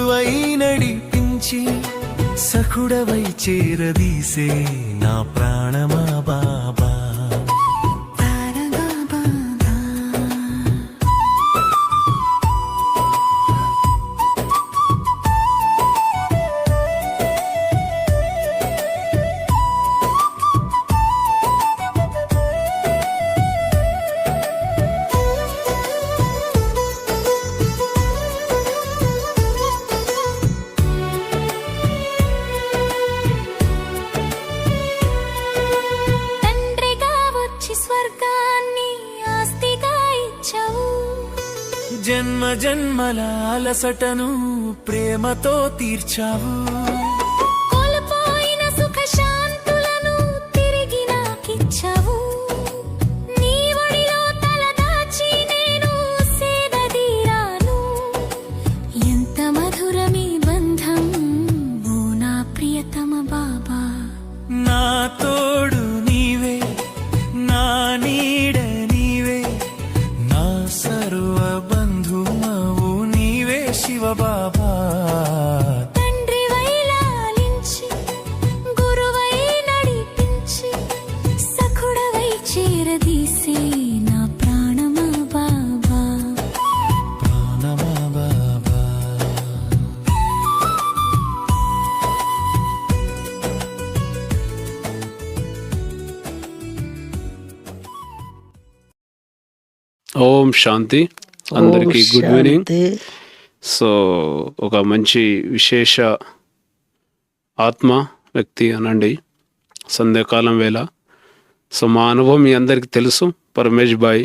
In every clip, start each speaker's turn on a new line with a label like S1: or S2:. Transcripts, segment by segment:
S1: గురువై నడిపించి సఖుడవై చేరదీసే నా ప్రాణమా బాబా. జన్మ జన్మల అలసటను ప్రేమతో తీర్చావు.
S2: కోల్పోయిన సుఖ శాంతులను తిరిగి నాకిచ్చావు. నీ ఒడిలో తలదాచి నేను సేదదీరాను. ఎంత మధురమీ బంధం ఓ నా ప్రియతమ బాబా.
S1: నా తోడు నీవే, నా నీడ నీవే, నా సర్వ బంధుమవు నీవే శివ బాబా.
S2: తండ్రివై లాలించి గురువై నడిపించి సఖుడవై చేరదీసే నా ప్రాణమా బాబా.
S1: ప్రాణమా బాబా.
S3: ఓం శాంతి. అందరికీ గుడ్ ఈవినింగ్. సో ఒక మంచి విశేష ఆత్మ వ్యక్తి అనండి సంధ్యాకాలం వేళ. సో మా అనుభవం మీ అందరికీ తెలుసు. పరమేష్ బాయ్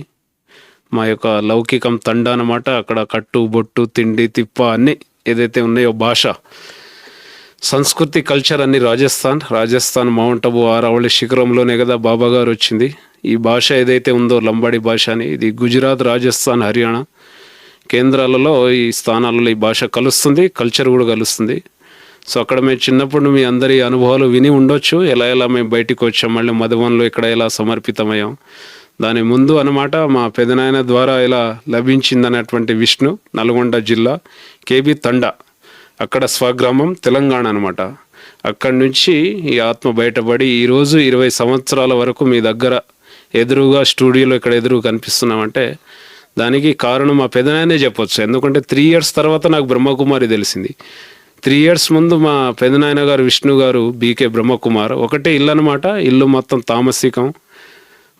S3: మా యొక్క లౌకికం తండ అన్నమాట. అక్కడ కట్టు బొట్టు తిండి తిప్ప అన్నీ ఏదైతే ఉన్నాయో భాష సంస్కృతి కల్చర్ అన్ని రాజస్థాన్ మౌంట్ అబు ఆరావళి శిఖరంలోనే కదా బాబా గారు వచ్చింది. ఈ భాష ఏదైతే ఉందో లంబాడి భాష అని, ఇది గుజరాత్, రాజస్థాన్, హర్యానా కేంద్రాలలో ఈ స్థానాలలో ఈ భాష కలుస్తుంది, కల్చర్ కూడా కలుస్తుంది. సో అక్కడ మేము చిన్నప్పుడు మీ అందరి అనుభవాలు విని ఉండొచ్చు. ఎలా మేము బయటికి వచ్చాం, మళ్ళీ మధువన్లో ఇక్కడ ఎలా సమర్పితమయ్యాం. దాని ముందు అన్నమాట మా పెదనాయన ద్వారా ఇలా లభించిందనేటువంటి విష్ణు, నల్గొండ జిల్లా కేబీ తండా, అక్కడ స్వగ్రామం తెలంగాణ అనమాట. అక్కడి నుంచి ఈ ఆత్మ బయటపడి ఈరోజు 20 సంవత్సరాల వరకు మీ దగ్గర ఎదురుగా స్టూడియోలో ఇక్కడ ఎదురుగా కనిపిస్తున్నామంటే దానికి కారణం మా పెదనాయనే చెప్పొచ్చు. ఎందుకంటే 3 years తర్వాత నాకు బ్రహ్మకుమారి తెలిసింది. 3 years ముందు మా పెదనాయన గారు విష్ణు గారు బీకే బ్రహ్మకుమార్ ఒకటే ఇల్లు అనమాట. ఇల్లు మొత్తం తామసికం,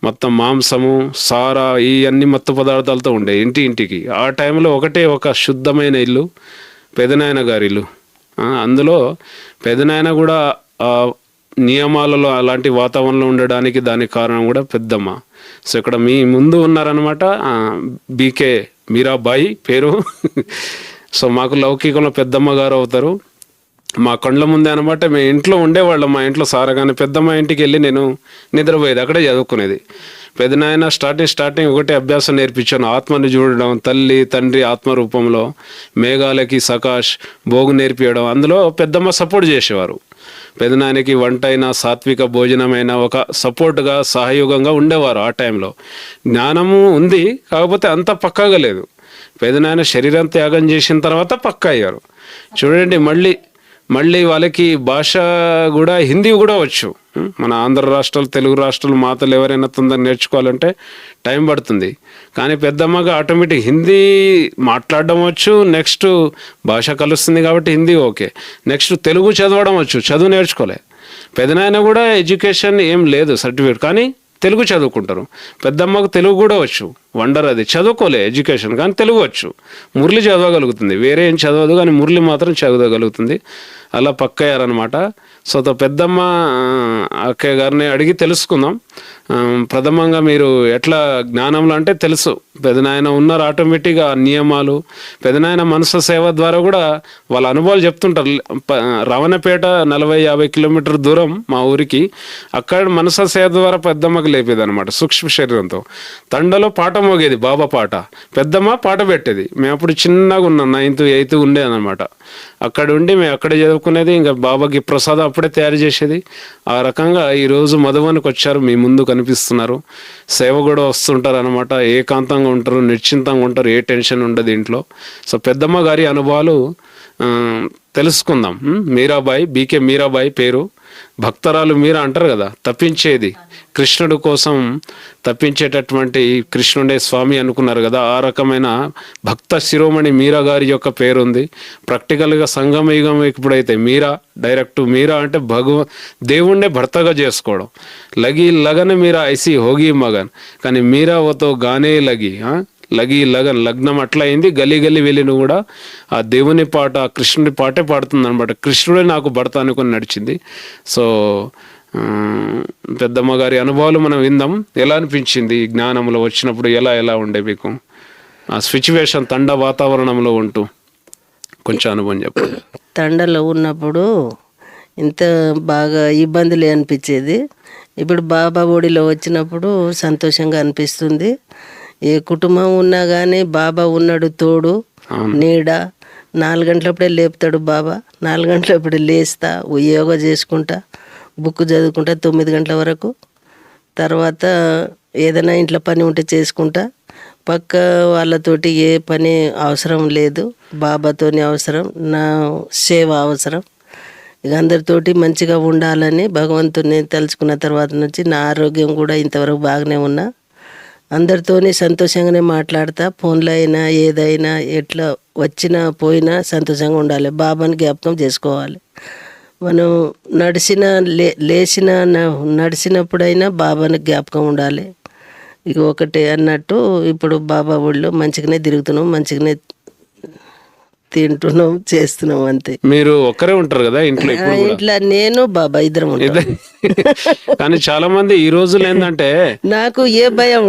S3: మొత్తం మాంసము, సారా, ఈ అన్ని మత్తు పదార్థాలతో ఉండే ఇంటికి. ఆ టైంలో ఒకటే ఒక శుద్ధమైన ఇల్లు పెదనాయన గారి ఇల్లు. అందులో పెదనాయన కూడా నియమాలలో అలాంటి వాతావరణంలో ఉండడానికి దానికి కారణం కూడా పెద్దమ్మ. సో ఇక్కడ మీ ముందు ఉన్నారనమాట బీకే మీరాబాయి పేరు. సో మాకు లౌకికంలో పెద్దమ్మ గారు అవుతారు. మా కళ్ళ ముందే అనమాట. మేము ఇంట్లో ఉండేవాళ్ళం. మా ఇంట్లో సారగానే పెద్దమ్మ ఇంటికి వెళ్ళి నేను నిద్రపోయేది, అక్కడే చదువుకునేది. పెదనాయన స్టార్టింగ్ ఒకటే అభ్యాసం నేర్పించాను, ఆత్మని చూడడం, తల్లి తండ్రి ఆత్మరూపంలో, మేఘాలకి సకాష్ భోగు నేర్పించడం. అందులో పెద్దమ్మ సపోర్ట్ చేసేవారు. పెదనాయనకి వంట అయినా సాత్విక భోజనమైనా ఒక సపోర్ట్గా సహయోగంగా ఉండేవారు. ఆ టైంలో జ్ఞానము ఉంది, కాకపోతే అంత పక్కాగా లేదు. పెదనాయన శరీరం త్యాగం చేసిన తర్వాత పక్కా అయ్యారు. చూడండి, మళ్ళీ వాళ్ళకి భాష కూడా హిందీ కూడా వచ్చు. మన ఆంధ్ర రాష్ట్రాలు, తెలుగు రాష్ట్రాలు మాతలు ఎవరైనా తొందరగా నేర్చుకోవాలంటే టైం పడుతుంది. కానీ పెద్దమ్మగా ఆటోమేటిక్ హిందీ మాట్లాడడం వచ్చు. నెక్స్ట్ భాష కలుస్తుంది కాబట్టి హిందీ ఓకే. నెక్స్ట్ తెలుగు చదవడం వచ్చు, చదువు నేర్చుకోలే. పెదనాయన కూడా ఎడ్యుకేషన్ ఏం లేదు సర్టిఫికేట్, కానీ తెలుగు చదువుకుంటారు. పెద్దమ్మకు తెలుగు కూడా వచ్చు, వండర్. అది చదువుకోలే ఎడ్యుకేషన్, కానీ తెలుగు వచ్చు. మురళి చదవగలుగుతుంది, వేరే ఏం చదవదు, కానీ మురళి మాత్రం చదవగలుగుతుంది. అలా పక్కయ్యారనమాట. సో పెద్దమ్మ అక్కయ్య గారిని అడిగి తెలుసుకుందాం. ప్రథమంగా మీరు ఎట్లా జ్ఞానంలో అంటే తెలుసు, పెదనాయన ఉన్నారు ఆటోమేటిక్గా నియమాలు. పెదనాయన మనసు సేవ ద్వారా కూడా వాళ్ళ అనుభవాలు చెప్తుంటారు. రవణపేట 40-50 కిలోమీటర్ దూరం మా ఊరికి. అక్కడ మనసు సేవ ద్వారా పెద్దమ్మకి లేపేది అనమాట సూక్ష్మ శరీరంతో. తండలో పాట మోగేది, బాబా పాట. పెద్దమ్మ పాట పెట్టేది. మేము అప్పుడు చిన్నగా ఉన్నాం, 9th 8th ఉండేదన్నమాట. అక్కడ ఉండి మేము అక్కడే చదువుకునేది. ఇంకా బాబాకి ప్రసాదం అప్పుడే తయారు చేసేది. ఆ రకంగా ఈరోజు మధువనికి వచ్చారు, మీ ముందు కనిపిస్తున్నారు. సేవ కూడా వస్తుంటారు అనమాట. ఏకాంతంగా ఉంటారు, నిశ్చింతంగా ఉంటారు, ఏ టెన్షన్ ఉండదు ఇంట్లో. సో పెద్దమ్మ గారి అనుభవాలు తెలుసుకుందాం. మీరాబాయి, బీకే మీరాబాయి పేరు, భక్తరాలు మీరా అంటారు కదా, తప్పించేది కృష్ణుడు కోసం తప్పించేటటువంటి కృష్ణుడే స్వామి అనుకున్నారు కదా, ఆ రకమైన భక్త శిరోమణి మీరా గారి యొక్క పేరు ఉంది. ప్రాక్టికల్గా సంగమయుగం ఇప్పుడైతే మీరా, డైరెక్ట్ మీరా అంటే దేవుణ్ణే భర్తగా చేసుకోవడం. లగి లగన్ మీరా ఐసి హోగి మగన్, కానీ మీరా ఓతో గానే లగి లగన్ లగ్నం అట్లా అయింది. గల్లీ గల్లీ వెళ్ళిన కూడా ఆ దేవుని పాట, కృష్ణుడి పాటే పాడుతుంది అనమాట. కృష్ణుడే నాకు భర్త అనుకుని నడిచింది. సో పెద్దమ్మ గారి అనుభవాలు మనం విందాం. ఎలా అనిపించింది జ్ఞానంలో వచ్చినప్పుడు, ఎలా ఉండే మీకు ఆ సిచ్యువేషన్, తండ వాతావరణంలో ఉంటూ కొంచెం అనుభవం చెప్పండి.
S4: తండలో ఉన్నప్పుడు ఇంత బాగా ఇబ్బందులు అనిపించేది. ఇప్పుడు బాబా ఒడిలో వచ్చినప్పుడు సంతోషంగా అనిపిస్తుంది. ఏ కుటుంబం ఉన్నా కానీ బాబా ఉన్నాడు తోడు, నీడ. 4 గంటలప్పుడే లేపుతాడు బాబా. 4 గంటలప్పుడే లేస్తా, యోగా చేసుకుంటా, బుక్ చదువుకుంటా 9 గంటల వరకు. తర్వాత ఏదైనా ఇంట్లో పని ఉంటే చేసుకుంటా. పక్క వాళ్ళతోటి ఏ పని అవసరం లేదు, బాబాతోని అవసరం, నా సేవ అవసరం. ఇక అందరితోటి మంచిగా ఉండాలని భగవంతుని తలుచుకున్న తర్వాత నుంచి నా ఆరోగ్యం కూడా ఇంతవరకు బాగానే ఉన్నా. అందరితోని సంతోషంగానే మాట్లాడతా. ఫోన్లో అయినా ఏదైనా ఎట్లా వచ్చినా పోయినా సంతోషంగా ఉండాలి. బాబాని జ్ఞాపకం చేసుకోవాలి. మనం నడిచినప్పుడైనా బాబాని జ్ఞాపకం ఉండాలి. ఇక ఒకటే అన్నట్టు ఇప్పుడు బాబా ఊళ్ళో మంచిగానే తిరుగుతున్నాం, మంచిగానే తింటున్నాం, చేస్తున్నాం, అంతే.
S3: మీరు ఒక్కరే ఉంటారు కదా ఇంట్లో?
S4: ఇంట్లో నేను బాబా ఇద్దరం ఉంటాం.
S3: కానీ చాలా మంది ఈ రోజులు ఏంటంటే
S4: నాకు ఏ భయం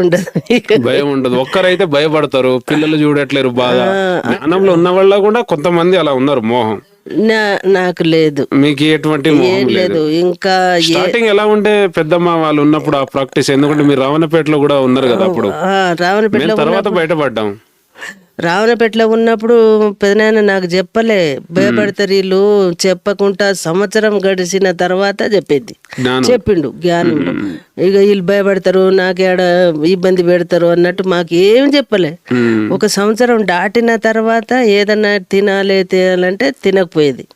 S4: ఉండదు.
S3: ఒక్కరైతే భయపడతారు, పిల్లలు చూడట్లేరు బాగా. జ్ఞానంలో ఉన్న వాళ్ళ కూడా కొంతమంది అలా ఉన్నారు, మోహం.
S4: నాకు లేదు.
S3: మీకు ఎటువంటి మోహం లేదు?
S4: ఇంకా
S3: స్టార్టింగ్ ఎలా ఉంటే పెద్దమ్మ వాళ్ళు ఉన్నప్పుడు ఆ ప్రాక్టీస్? ఎందుకంటే మీరు రావణపేటలో కూడా ఉన్నారు కదా అప్పుడు.
S4: రావణపేటలో
S3: తర్వాత బయటపడ్డాం.
S4: రావణపేటలో ఉన్నప్పుడు పెదనాయన నాకు చెప్పలే, భయపడతారు వీళ్ళు, చెప్పకుండా సంవత్సరం గడిచిన తర్వాత చెప్పిండు జ్ఞానం. ఇక వీళ్ళు భయపడతారు, నాకేడ ఇబ్బంది పెడతారు అన్నట్టు మాకు ఏం చెప్పలే. 1 సంవత్సరం దాటిన తర్వాత ఏదన్నా తినాలంటే తినకపోయేది.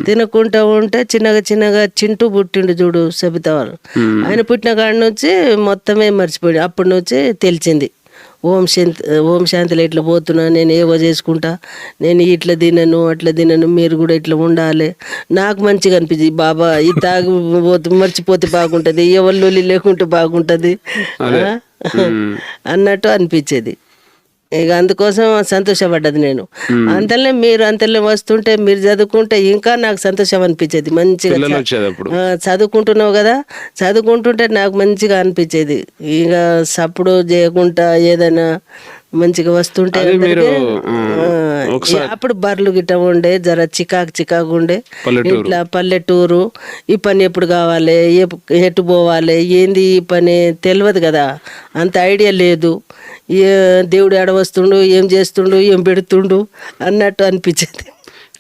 S4: తినకుండా ఉంటే చిన్నగా చింటూ పుట్టిండు చూడు, సబితా వాళ్ళు. ఆయన పుట్టిన కాడి నుంచి మొత్తమే మర్చిపోయాడు. అప్పటి నుంచి తెలిసింది, ఓం శాంతిలో ఇట్లా పోతున్నా, నేను ఏవో చేసుకుంటా, నేను ఇట్లా తినను అట్లా తినను, మీరు కూడా ఇట్లా ఉండాలి. నాకు మంచిగా అనిపించింది. బాబా ఇది తాగిపోతే మర్చిపోతే బాగుంటుంది, ఎవరు లేకుంటే బాగుంటుంది అన్నట్టు అనిపించేది. ఇక అందుకోసం సంతోషపడ్డది నేను. అంతలో వస్తుంటే మీరు చదువుకుంటే ఇంకా నాకు సంతోషం అనిపించేది. మంచిగా చదువుకుంటున్నావు కదా, చదువుకుంటుంటే నాకు మంచిగా అనిపించేది. ఇక సప్పుడు చేయకుండా ఏదైనా మంచిగా వస్తుంటే అప్పుడు బర్రెలు గిట్ట ఉండే, జర చికాకు ఉండే. ఇట్లా పల్లెటూరు, ఈ పని ఎప్పుడు కావాలి, ఎటు పోవాలి, ఏంది ఈ పని తెలియదు కదా, అంత ఐడియా లేదు. దేవుడు ఎడ వస్తుండు, ఏం చేస్తుండు, ఏం పెడుతుండు అన్నట్టు అనిపించేది.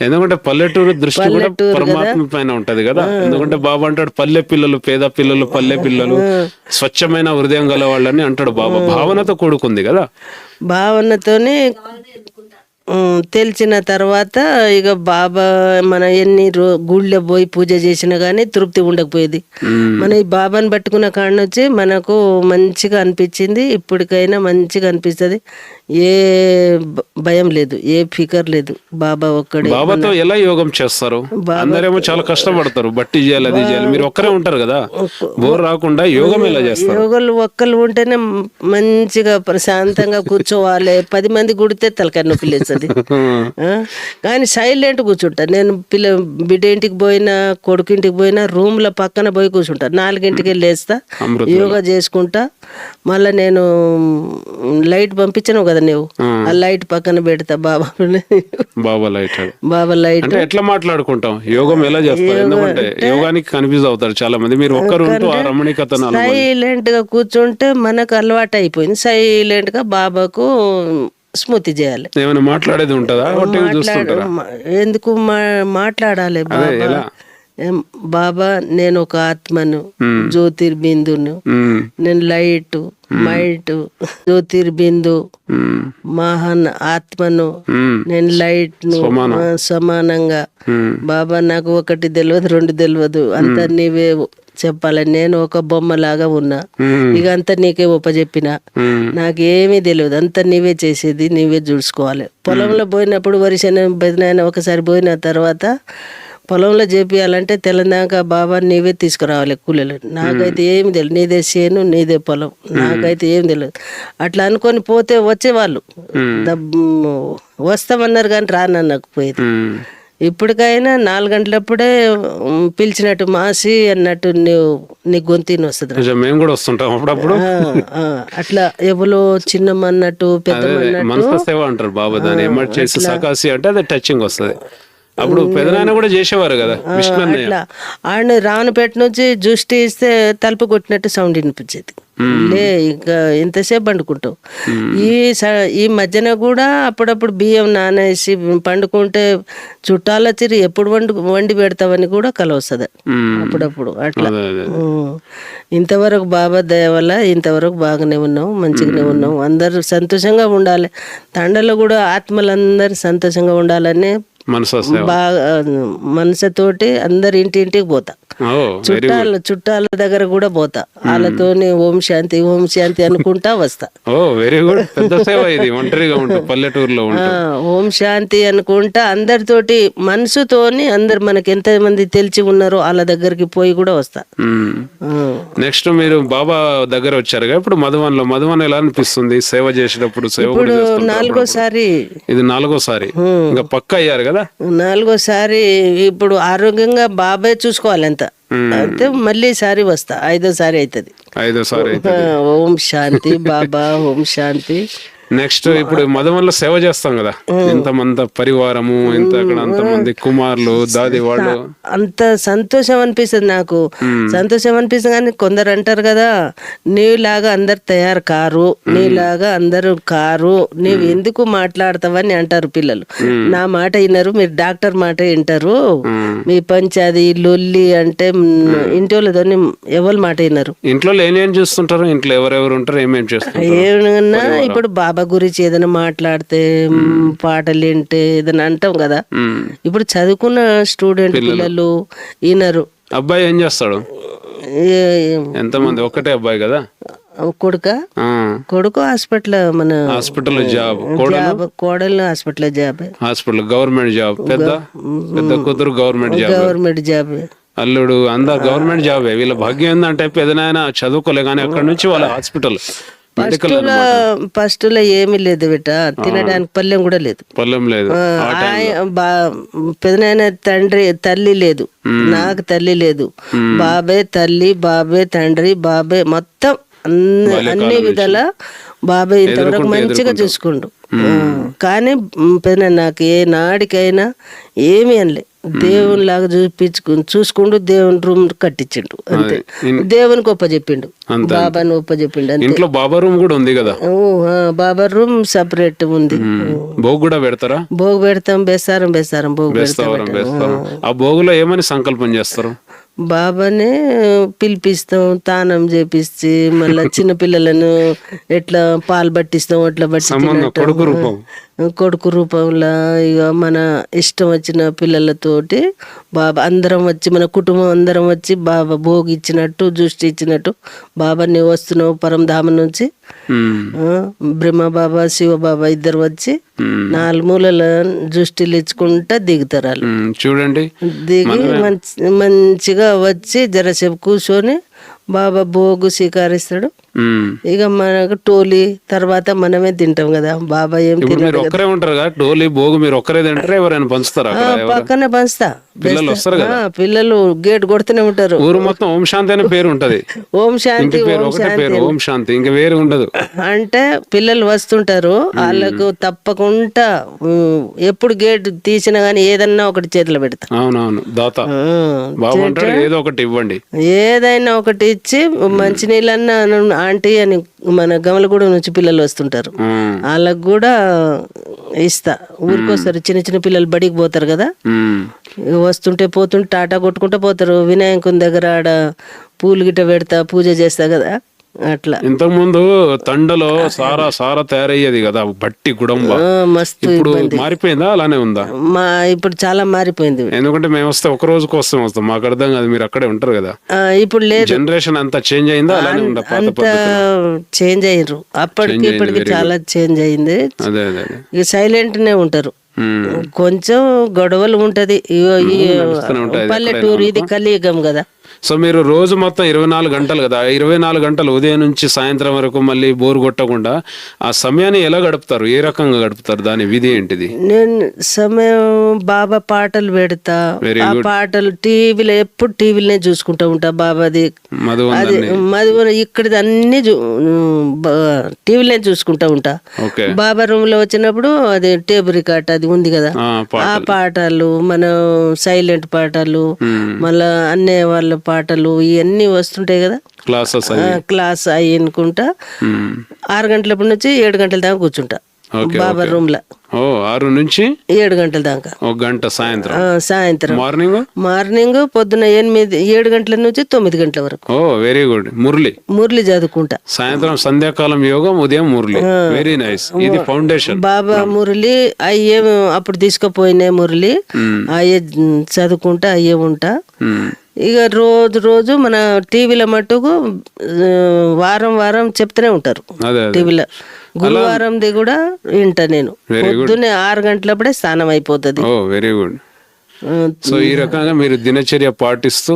S3: ఎందుకంటే పల్లెటూరు దృష్టి కూడా పరమాత్మ పైన ఉంటది కదా. ఎందుకంటే బాబా అంటాడు పల్లె పిల్లలు, పేద పిల్లలు, పల్లె పిల్లలు, స్వచ్ఛమైన హృదయం గల వాళ్ళని అంటాడు బాబా. భావనతో కూడుకుంది కదా.
S4: భావనతోనే తెలిసిన తర్వాత ఇక బాబా మన ఎన్ని గుళ్ళో పోయి పూజ చేసినా కానీ తృప్తి ఉండకపోయేది. మన ఈ బాబాని పట్టుకున్న కాడ నుంచి మనకు మంచిగా అనిపించింది. ఇప్పటికైనా మంచిగా అనిపిస్తుంది. ఏ భయం లేదు, ఏ ఫికర్ లేదు. బాబా ఒక్కడే.
S3: బాబాతో ఎలా యోగం చేస్తారు? అందరేమో చాలా కష్టపడతారు, బట్టి చేయాలి, అది చేయాలి. మీరు ఒక్కరే ఉంటారు కదా, బోర్ రాకుండా యోగం ఎలా చేస్తారు?
S4: యోగాలు ఒక్కరు ఉంటేనే మంచిగా ప్రశాంతంగా కూర్చోవాలి. 10 మంది గుడితే తలకాయ నొప్పి లేదు. కానీ సైలెంట్ కూర్చుంటా నేను. బిడ్డ ఇంటికి పోయినా, కొడుకు ఇంటికి పోయినా రూమ్ల పక్కన పోయి కూర్చుంటా. 4 లేస్తా, యోగా చేసుకుంటా. మళ్ళా నేను లైట్ పంపించాను కదా నువ్వు, ఆ లైట్ పక్కన పెడతా. బాబా లైట్
S3: ఎట్లా మాట్లాడుకుంటాం, యోగం ఎలా చేస్తారు? ఎందుకంటే యోగానికి కన్ఫ్యూజ్ అవుతారు చాలా మంది. మీరు ఒక్కరు
S4: సైలెంట్ గా కూర్చుంటే మనకు అలవాటు అయిపోయింది. సైలెంట్ గా బాబాకు స్మృతి చేయాలి.
S3: ఏమైనా మాట్లాడేది ఉంటుందా?
S4: ఎందుకు మాట్లాడాలి? బాబా బాబా నేను ఒక ఆత్మను, జ్యోతిర్బిందును, నేను లైట్ మైట్ జ్యోతిర్బిందు, మహాన్ ఆత్మను, నేను లైట్ ను సమానంగా. బాబా నాకు ఒకటి తెలియదు, రెండు తెలియదు, అంత నీవే చెప్పాలి. నేను ఒక బొమ్మలాగా ఉన్నా, ఇక అంతా నీకే ఉపజెప్పిన, నాకేమీ తెలియదు, అంతా నీవే చేసేది, నీవే చూసుకోవాలి. పొలంలో పోయినప్పుడు వరిశన బెదినాయన ఒకసారి పోయిన తర్వాత పొలంలో చేపియాలంటే తెలంగాణ బాబా నీవే తీసుకురావాలి కూలీలు. నాకైతే ఏమి తెలియదు, నీదే చేను నీదే పొలం, నాకైతే ఏమి తెలియదు. అట్లా అనుకొని పోతే వచ్చేవాళ్ళు, వస్తామన్నారు కానీ రానన్నకపోయేది. ఇప్పటికైనా 4 గంటలప్పుడే పిలిచినట్టు మాసి అన్నట్టు నీ గొంతిని వస్తుంది.
S3: మేము కూడా వస్తుంటాం అప్పుడప్పుడు.
S4: అట్లా ఎవరో చిన్నమన్నట్టు పెద్దమన్నట్టు
S3: సేవ అంటారు బాబా, దాన్ని ఎమర్జెన్సీ సకాసి అంటే అది టచింగ్ వస్తుంది. అప్పుడు పెదనాయన కూడా చేసేవారు కదా.
S4: అట్లా ఆయన రానుపేట నుంచి జుష్టి ఇస్తే తలుపు కొట్టినట్టు సౌండ్ వినిపించేది. లే ఇంకా ఎంతసేపు పండుకుంటావు. ఈ మధ్యన కూడా అప్పుడప్పుడు బియ్యం నానేసి పండుకుంటే చుట్టాలు వచ్చి ఎప్పుడు వండి పెడతావని కూడా కల వస్తుంది అప్పుడప్పుడు. అట్లా ఇంతవరకు బాబా దయ వల్ల ఇంతవరకు బాగానే ఉన్నాం, మంచిగానే ఉన్నాం. అందరూ సంతోషంగా ఉండాలి, తండలో కూడా ఆత్మలందరూ సంతోషంగా ఉండాలని బాగా మనసుతోటి అందరి ఇంటింటికి పోతా, చుట్టాల దగ్గర కూడా పోతా, వాళ్ళతోని ఓం శాంతి ఓం శాంతి అనుకుంటా వస్తా.
S3: వెరీ గుడ్, పెద్ద సేవ ఇది. ఒంటరిగా ఉంటా పల్లెటూరులో
S4: ఓం శాంతి అనుకుంటా అందరితోటి మనసుతోని, అందరు మనకి ఎంత మంది తెలిసి ఉన్నారో వాళ్ళ దగ్గరికి పోయి కూడా వస్తా.
S3: నెక్స్ట్ మీరు బాబా దగ్గర వచ్చారు, ఇప్పుడు మధువన్ ఎలా అనిపిస్తుంది సేవ చేసేటప్పుడు?
S4: ఇప్పుడు 4వ
S3: ఇది 4వ ఇంకా పక్క అయ్యారు కదా.
S4: 4వ ఇప్పుడు ఆరోగ్యంగా బాబాయ్ చూసుకోవాలి అంత, అయితే మళ్ళీ సారి వస్తా. 5వ అవుతుంది. ఓం శాంతి బాబా, ఓం శాంతి.
S3: నెక్స్ట్ ఇప్పుడు మధువన్లో సేవ చేస్తాం కదా, ఇంతమంది పరివారము, ఇంత అక్కడ అంతమంది కుమారులు దాది వాళ్ళు,
S4: అంత సంతోషం అనిపిస్తుంది నాకు. సంతోషం అనిపిస్తుంది కానీ కొందరు అంటారు కదా, నీలాగా అందరు తయారు కారు, నీలాగా అందరు కారు, నీవు ఎందుకు మాట్లాడతావని అంటారు పిల్లలు. నా మాట వినరు, మీరు డాక్టర్ మాట వింటారు, మీ పంచాది లొల్లి అంటే ఇంటి వాళ్ళతోని ఎవరు మాట వినరు.
S3: ఇంట్లో ఏమేం చూస్తుంటారు, ఇంట్లో ఎవరెవరు ఉంటారు, ఏమేమి చేస్తారు?
S4: ఏమన్నా ఇప్పుడు బాబా గురించి ఏదైనా మాట్లాడితే, పాటలు వింటే ఏదైనా అంటాం కదా. ఇప్పుడు చదువుకున్న స్టూడెంట్ పిల్లలు వినరు.
S3: అబ్బాయి ఏం చేస్తాడు? ఎంతమంది? ఒక్కటే అబ్బాయి కదా.
S4: కొడుకు
S3: హాస్పిటల్ జాబ్,
S4: కోడలు హాస్పిటల్
S3: గవర్నమెంట్ జాబ్, పెద్ద కూతురు గవర్నమెంట్ జాబ్, అల్లుడు అందరు గవర్నమెంట్ జాబ్. వీళ్ళ భాగ్యం ఏంటంటే పెదనాయన చదువుకోలే కానీ అక్కడ నుంచి వాళ్ళ హాస్పిటల్.
S4: ఫస్ట్ లో ఏమీ లేదు బిడ్డ, తినడానికి పల్లెం కూడా లేదు. పెదనాయన తల్లి లేదు, నాకు తల్లి లేదు. బాబే తల్లి, బాబే తండ్రి, బాబే మొత్తం అన్ని విధాల బాబే ఇంతవరకు మంచిగా చూసుకుండు. కానీ నాకు ఏ నాడికైనా ఏమి అనలే, దేవుని లాగా చూసుకుంటూ దేవుని రూమ్ కట్టించిండు అంతే. దేవునికి ఒప్పచెప్పిండు, బాబాని ఒప్పచెప్పిండు.
S3: ఇంట్లో బాబా రూమ్ కూడా ఉంది కదా.
S4: బాబా రూమ్ సపరేట్ ఉంది.
S3: భోగు కూడా పెడతారా?
S4: భోగు పెడతాం, బేసారం భోగు పెడతాం.
S3: ఆ భోగులో ఏమని సంకల్పం చేస్తారు?
S4: బాబానే పిలిపిస్తాం, తానం చేపిస్తే మళ్ళా చిన్న పిల్లలను ఎట్లా పాలు పట్టిస్తాం అట్లా కొడుకు రూపంలో ఇక మన ఇష్టం వచ్చిన పిల్లలతోటి బాబా అందరం వచ్చి, మన కుటుంబం అందరం వచ్చి బాబా భోగి ఇచ్చినట్టు, దృష్టి ఇచ్చినట్టు. బాబా నీవు వస్తున్నావు పరంధామం నుంచి, బ్రహ్మ బాబా శివ బాబా ఇద్దరు వచ్చి 4 మూలల దృష్టిలు ఇచ్చుకుంటా దిగుతారు వాళ్ళు.
S3: చూడండి,
S4: దిగి మంచిగా వచ్చి జరసేపు కూర్చొని బాబా భోగు స్వీకరిస్తాడు. ఇక మనకు టోలీ తర్వాత మనమే తింటాం కదా. బాబా ఏం తినరు.
S3: ఒక్కరే ఉంటారు కదా టోలీ భోగు, మీరు ఒక్కరే తింటారా? ఎవరైనా పంచుతారా?
S4: పక్కనే పంచుతా.
S3: పిల్లలు వస్తారు కదా,
S4: పిల్లలు గేట్ కొడుతూనే ఉంటారు.
S3: ఊరు మొత్తం ఓం శాంతి అనే పేరు ఉంటది.
S4: ఓం శాంతి
S3: ఓం శాంతి ఇంకా వేరు ఉండదు.
S4: అంటే పిల్లలు వస్తుంటారు, వాళ్ళకు తప్పకుండా ఎప్పుడు గేట్ తీసినా గానీ ఏదన్నా ఒకటి చేతిలో పెడతా.
S3: అవునవును, దాత బాబా అంటాడు ఏదో ఒకటి ఇవ్వండి,
S4: ఏదైనా ఒకటి ఇచ్చి మంచి నీళ్ళన్నా ఆంటీ అని మన గమలగూడ నుంచి పిల్లలు వస్తుంటారు, వాళ్ళకు కూడా ఇస్తా. ఊరికొస్తారు చిన్న చిన్న పిల్లలు బడికి పోతారు కదా, వస్తుంటే పోతుంటే టాటా కొట్టుకుంటూ పోతారు. వినాయకుని దగ్గర ఆడ పూలు గిట్ట పెడతా, పూజ చేస్తా కదా అట్లా.
S3: ఇంతకు ముందు తండలో సారా తయారయ్యేది కదా బట్టి గుడంబ,
S4: మస్తు
S3: ఇప్పుడు మారిపోయిందా అలానే ఉందా?
S4: ఇప్పుడు చాలా మారిపోయింది.
S3: ఎందుకంటే మేము వస్తే ఒక రోజు కోసం వస్తాం, మాకు అర్థం కాదు, మీరు అక్కడే ఉంటారు కదా.
S4: ఇప్పుడు లేదు,
S3: జనరేషన్ అంతా చేంజ్ అయిందా అలానే ఉందా?
S4: అంత చేంజ్ అయ్యారు, అప్పటికి ఇప్పటికి చాలా చేంజ్ అయింది.
S3: అదే అదే
S4: ఇక సైలెంట్ నే ఉంటారు, కొంచెం గొడవలు ఉంటది. పల్లెటూరు ఇది కలియుగం కదా.
S3: సో మీరు రోజు మొత్తం 24 గంటలు కదా, 24 గంటలు ఉదయం నుంచి సాయంత్రం వరకు మళ్ళీ బోర్ కొట్టకుండా ఆ సమయాన్ని ఎలా గడుపుతారు, ఏ రకంగా గడుపుతారు, దాని విధి ఏంటిది?
S4: నేను సమయం బాబా పాటలు పెడతా, ఆ పాటలు టీవీలో ఎప్పుడు టీవీలోనే చూసుకుంటా ఉంటా. బాబాది అది మధువన్ ఇక్కడిది అన్ని టీవీలోనే చూసుకుంటా ఉంటా. బాబా రూమ్ లో వచ్చినప్పుడు అది టేబుల్ రికార్డ్ అది ఉంది కదా, ఆ పాటలు, మన సైలెంట్ పాటలు, మళ్ళా అన్నే వాళ్ళ పాటలు ఇవన్నీ వస్తుంటాయి కదా, క్లాస్ అయ్యి అనుకుంటా. 6 గంటలప్పటి నుంచి 7 గంటల దాకా కూర్చుంటా బాబా రూమ్ లో.
S3: 6 నుంచి
S4: 7 గంటల దాకా,
S3: 1 గంట సాయంత్రం.
S4: మార్నింగ్ పొద్దున 7 గంటల నుంచి 9 గంటల వరకు.
S3: Very good.
S4: మురళి చదువుకుంటా.
S3: సాయంత్రం సంధ్యాకాలం యోగం, ఉదయం మురళి. Very nice. ఇది ఫౌండేషన్
S4: బాబా మురళి. అయ్యే అప్పుడు తీసుకుపోయినా మురళి, అయ్యే చదువుకుంటా, అయ్యే ఉంటా. ఇక రోజు మన టీవీలో మట్టుకు వారం చెప్తూనే ఉంటారు టీవీలో. గురువారంది కూడా వింటా నేను. పొద్దున్నే 6 గంటలప్పుడే స్నానం అయిపోతుంది.
S3: Very good. సో ఈ రకంగా మీరు దినచర్య పాటిస్తూ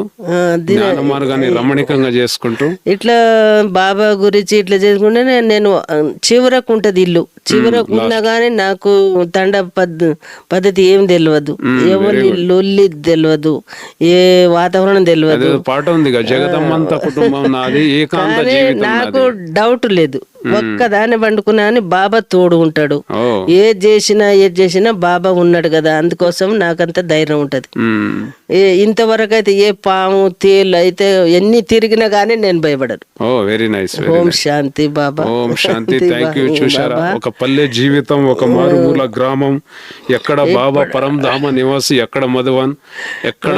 S3: జ్ఞాన మార్గాన్ని రమణీకంగా చేసుకుంటూ
S4: ఇట్లా బాబా గురించి ఇట్లా చేసుకుంటే నేను చివరకు ఉంటది ఇల్లు. చివరకు ఉన్నా గానీ నాకు తండ పద్ధతి ఏం తెలియదు, ఎవరి లొల్లి తెలియదు, ఏ వాతావరణం తెలియదు.
S3: పాట ఉంది జగదమ్మంత కుటుంబం నాది, ఏకాంత జీవితం నాది.
S4: నాకు డౌట్ లేదు, ఒక్కదాన్ని పండుకున్నా అని బాబా తోడు ఉంటాడు. ఏది చేసినా బాబా ఉన్నాడు కదా, అందుకోసం నాకంత ధైర్యం ఉంటది. ఇంతవరకు అయితే ఏ పాము తేలు అయితే ఎన్ని తిరిగినా గానీ నేను భయపడను.
S3: Very nice.
S4: ఓం శాంతి బాబా.
S3: ఓం శాంతి. Thank you. చూశారా, ఒక పల్లె జీవితం, ఒక మారుమూల గ్రామం, ఎక్కడ బాబా పరంధామ నివాసి, ఎక్కడ మధువన్, ఎక్కడ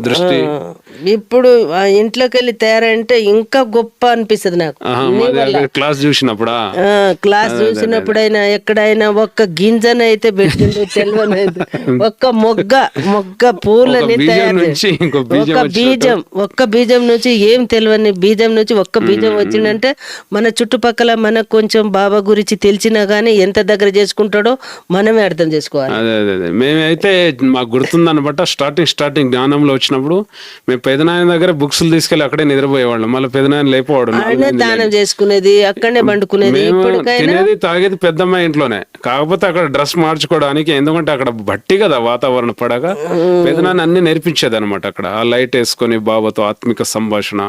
S3: దృష్టి.
S4: ఇప్పుడు ఇంట్లోకి వెళ్ళి తయారంటే ఇంకా గొప్ప అనిపిస్తుంది నాకు.
S3: క్లాస్
S4: చూసినప్పుడైనా ఎక్కడైనా ఒక్క గింజనైతే పెట్టింది తెలియదు, ఒక్క మొగ్గ పూలని ఒక్క బీజం నుంచి ఏం తెలియని బీజం నుంచి ఒక్క బీజం వచ్చిందంటే మన చుట్టుపక్కల మనకు కొంచెం బాబా గురించి తెలిసినా గానీ ఎంత దగ్గర చేసుకుంటాడో మనమే అర్థం చేసుకోవాలి.
S3: అదే మేమైతే మాకు గుర్తుందన్నమాట, స్టార్టింగ్ జ్ఞానంలో వచ్చినప్పుడు మేము పెదనాయన దగ్గర బుక్స్ తీసుకెళ్లి అక్కడే నిద్రపోయేవాళ్ళం. మళ్ళీ పెదనాయన లేకపోవడం,
S4: దానం చేసుకునేది, అక్కడనే పండుకునేది,
S3: తినేది తాగేది పెద్దమ్మ ఇంట్లోనే. కాకపోతే అక్కడ డ్రెస్ మార్చుకోవడానికి, ఎందుకంటే అక్కడ బట్టి కదా వాతావరణం పడక, పెదనాన్న అన్ని నేర్పించేది అనమాట. అక్కడ ఆ లైట్ వేసుకొని బాబాతో ఆత్మిక సంభాషణ,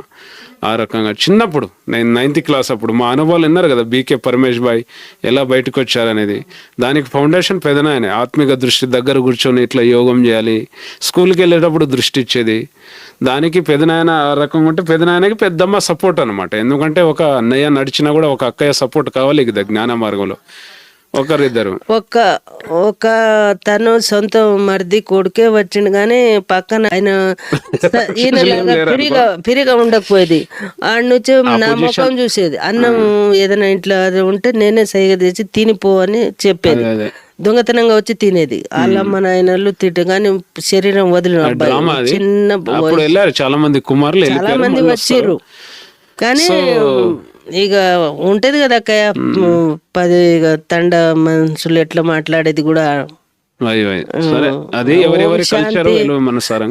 S3: ఆ రకంగా. చిన్నప్పుడు నేను 9th క్లాస్ అప్పుడు మా అనుభవాలు విన్నారు కదా, బీకే పరమేష్ భాయ్ ఎలా బయటకు వచ్చారనేది. దానికి ఫౌండేషన్ పెదనాయనే. ఆత్మిక దృష్టి దగ్గర కూర్చొని ఇట్లా యోగం చేయాలి, స్కూల్కి వెళ్ళేటప్పుడు దృష్టి ఇచ్చేది. దానికి పెదనాయన ఆ రకంగా ఉంటే పెదనాయనకి పెద్దమ్మ సపోర్ట్ అనమాట. ఎందుకంటే ఒక అన్నయ్య నడిచినా కూడా ఒక అక్కయ్య సపోర్ట్ కావాలి కదా జ్ఞాన మార్గంలో. ఒకరిద్దరు
S4: ఒక తను సొంత మరిది కొడుకే వచ్చిండు గానీ పక్కన ఆయన పిరిగా ఉండకపోయేది. ఆడ నుంచి నా ముఖం చూసేది. అన్నం ఏదైనా ఇంట్లో అది ఉంటే నేనే సైగ తెచ్చి తినిపో అని చెప్పేది. దొంగతనంగా వచ్చి తినేది. వాళ్ళమ్మ నాయనలు తిట్టు కానీ శరీరం వదిలిన అబ్బాయి చిన్న
S3: చాలా మంది కుమారులు
S4: చాలా మంది వచ్చిర్రు. కానీ ఇక ఉంటది కదా అక్కయ్య 10 తండ మనుషులు ఎట్లా మాట్లాడేది కూడా.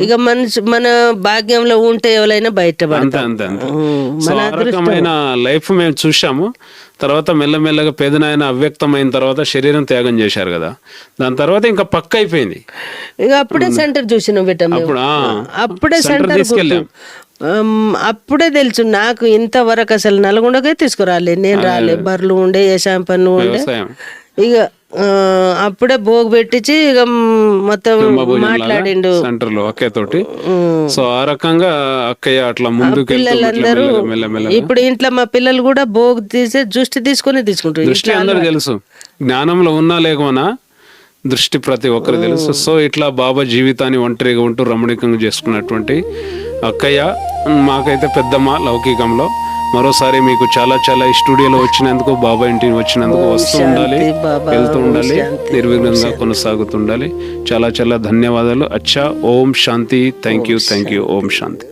S4: ఇక మన భాగ్యంలో ఉంటే ఎవరైనా బయటపడతారు.
S3: లైఫ్ మేము చూసాము. తర్వాత మెల్లమెల్లగా పెదనాయన అవ్యక్తమైన తర్వాత శరీరం త్యాగం చేశారు కదా, దాని తర్వాత ఇంకా పక్క అయిపోయింది.
S4: ఇక అప్పుడే సెంటర్ చూసినాం అప్పుడే సెంటర్ తీసుకెళ్ళాం. అప్పుడే తెలుసు నాకు ఇంతవరకు అసలు నల్గొండకే తీసుకురాలే, నేను రాలే. బర్రెలు ఉండే, వ్యవసాయం పనులు ఉండే. ఇక అప్పుడే భోగు పెట్టించి ఇక మొత్తం మాట్లాడిండు
S3: సెంటర్ లో అక్కయ్య తోటి. సో ఆ రకంగా అక్కయ్య అట్లా ముందుకు
S4: పిల్లలందరూ ఇప్పుడు ఇంట్లో మా పిల్లలు కూడా భోగు తీసి దృష్టి తీసుకుంటారు.
S3: దృష్టి అందరూ తెలుసు, జ్ఞానంలో ఉన్నా లేకపోయినా దృష్టి ప్రతి ఒక్కరు తెలుసు. సో ఇట్లా బాబా జీవితాన్ని ఒంటరిగా ఉంటూ రమణీకంగా చేసుకున్నటువంటి అక్కయ్య మాకైతే పెద్దమ్మ లౌకికంలో. మరోసారి మీకు చాలా చాలా ఈ స్టూడియోలో వచ్చినందుకు, బాబా ఇంటిని వచ్చినందుకు, వస్తూ ఉండాలి, వెళ్తూ ఉండాలి, నిర్విఘ్నంగా కొనసాగుతుండాలి. చాలా చాలా ధన్యవాదాలు. అచ్చా, ఓం శాంతి. Thank you. Om Shanti.